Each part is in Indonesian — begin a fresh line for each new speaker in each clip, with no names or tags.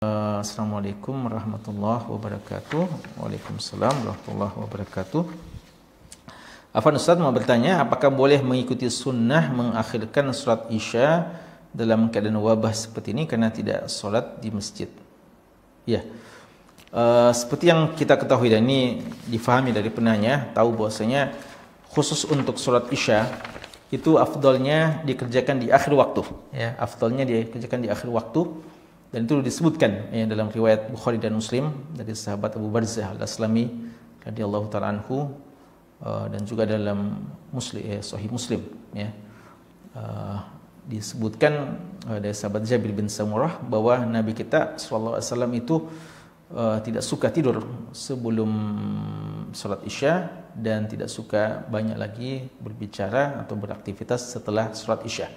Assalamualaikum warahmatullahi wabarakatuh. Waalaikumsalam warahmatullahi wabarakatuh. Afwan Ustaz mau bertanya, apakah boleh mengikuti sunnah mengakhirkan sholat Isya dalam keadaan wabah seperti ini karena tidak sholat di masjid? Ya, seperti yang kita ketahui dan ini difahami dari penanya, tahu bahwasanya khusus untuk sholat Isya itu afdalnya dikerjakan di akhir waktu. Ya, afdalnya dikerjakan di akhir waktu. Dan itu disebutkan ya, dalam riwayat Bukhari dan Muslim dari sahabat Abu Barzah Al-Aslami radhiyallahu ta'ala anhu, dan juga dalam Sahih Muslim ya, disebutkan dari sahabat Jabir bin Samurah bahwa Nabi kita sallallahu alaihi wasallam itu tidak suka tidur sebelum salat Isya dan tidak suka banyak lagi berbicara atau beraktivitas setelah salat Isya.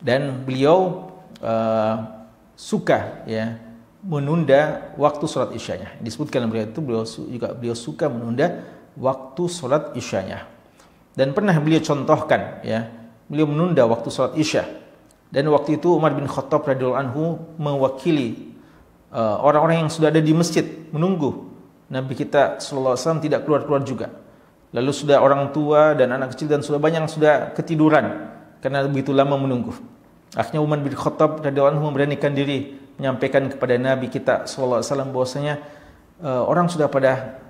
Dan beliau suka ya menunda waktu sholat isyanya. Disebutkan dalam riwayat itu beliau suka menunda waktu sholat isyanya. Dan pernah beliau contohkan ya, beliau menunda waktu sholat isya. Dan waktu itu Umar bin Khattab radhiyallahu anhu mewakili orang-orang yang sudah ada di masjid menunggu Nabi kita sallallahu alaihi wasallam tidak keluar-keluar juga. Lalu sudah orang tua dan anak kecil dan sudah banyak yang sudah ketiduran karena begitu lama menunggu. Akhirnya Umar bin Khattab radhiyallahu anhu memberanikan diri menyampaikan kepada Nabi kita sallallahu alaihi wasallam bahwasanya orang sudah pada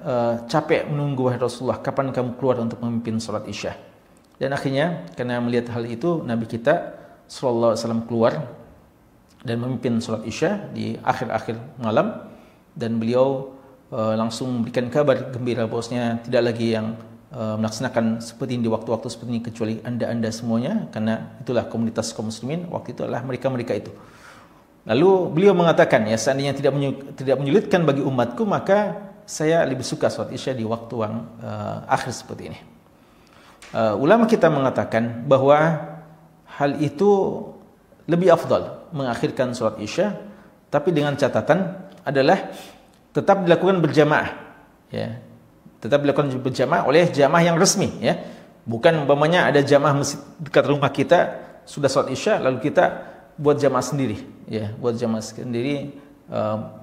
capek menunggu wahai Rasulullah, kapan kamu keluar untuk memimpin salat Isya? Dan akhirnya karena melihat hal itu Nabi kita sallallahu alaihi wasallam keluar dan memimpin salat Isya di akhir-akhir malam, dan beliau langsung memberikan kabar gembira bahwasanya tidak lagi yang melaksanakan seperti ini di waktu-waktu seperti ini kecuali anda semuanya, karena itulah komunitas kaum muslimin waktu itu adalah mereka itu. Lalu beliau mengatakan ya, seandainya tidak menyulitkan bagi umatku maka saya lebih suka salat Isya di waktu yang akhir seperti ini. Ulama kita mengatakan bahwa hal itu lebih afdal mengakhirkan salat Isya, tapi dengan catatan adalah tetap dilakukan berjamaah ya. Tetap dilakukan berjamaah oleh jamaah yang resmi ya. Bukan umpamanya ada jamaah masjid dekat rumah kita sudah sholat Isya lalu kita buat jamaah sendiri ya, buat jamaah sendiri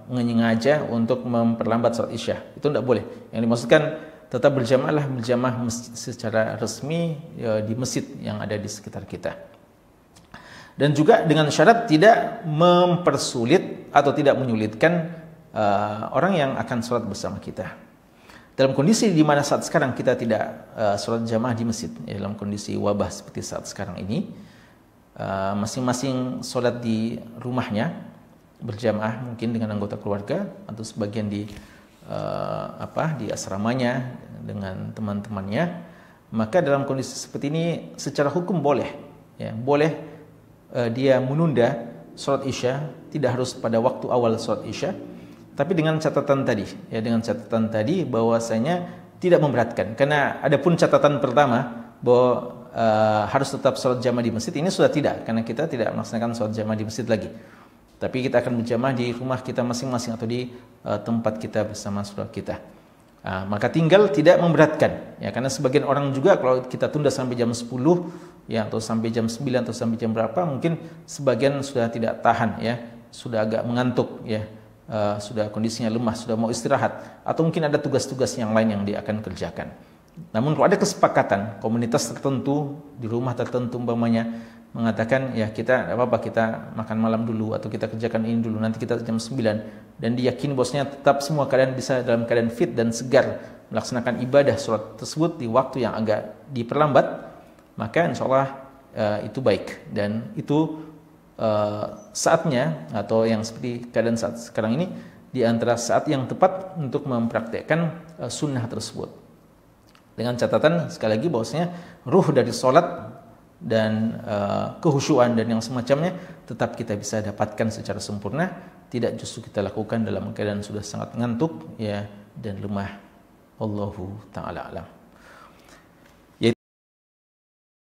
menyengaja untuk memperlambat sholat Isya. Itu tidak boleh. Yang dimaksudkan tetap berjamaah secara resmi ya, di masjid yang ada di sekitar kita. Dan juga dengan syarat tidak mempersulit atau tidak menyulitkan orang yang akan sholat bersama kita. Dalam kondisi di mana saat sekarang kita tidak sholat jamaah di masjid, ya, dalam kondisi wabah seperti saat sekarang ini, masing-masing sholat di rumahnya berjamaah mungkin dengan anggota keluarga atau sebagian di asramanya dengan teman-temannya, maka dalam kondisi seperti ini secara hukum boleh, ya, boleh dia menunda sholat Isya, tidak harus pada waktu awal sholat Isya. Tapi dengan catatan tadi, ya, dengan catatan tadi bahwasanya tidak memberatkan. Karena ada pun catatan pertama bahwa harus tetap sholat jamaah di masjid, ini sudah tidak, karena kita tidak melaksanakan sholat jamaah di masjid lagi. Tapi kita akan berjamaah di rumah kita masing-masing atau di tempat kita bersama saudara kita. Maka tinggal tidak memberatkan, ya, karena sebagian orang juga kalau kita tunda sampai jam 10 ya, atau sampai jam 9 atau sampai jam berapa, mungkin sebagian sudah tidak tahan ya, sudah agak mengantuk ya. Sudah kondisinya lemah, sudah mau istirahat, atau mungkin ada tugas-tugas yang lain yang dia akan kerjakan. Namun kalau ada kesepakatan komunitas tertentu di rumah tertentu umpamanya mengatakan ya kita apa-apa kita makan malam dulu atau kita kerjakan ini dulu, nanti kita jam 9, dan diyakini bosnya tetap semua keadaan bisa dalam keadaan fit dan segar melaksanakan ibadah sholat tersebut di waktu yang agak diperlambat, maka insya Allah itu baik, dan itu saatnya atau yang seperti keadaan saat sekarang ini di antara saat yang tepat untuk mempraktekkan sunnah tersebut, dengan catatan sekali lagi bahwasanya ruh dari sholat dan kehusyuan dan yang semacamnya tetap kita bisa dapatkan secara sempurna, tidak justru kita lakukan dalam keadaan sudah sangat ngantuk ya dan lemah. Allahu ta'ala alam.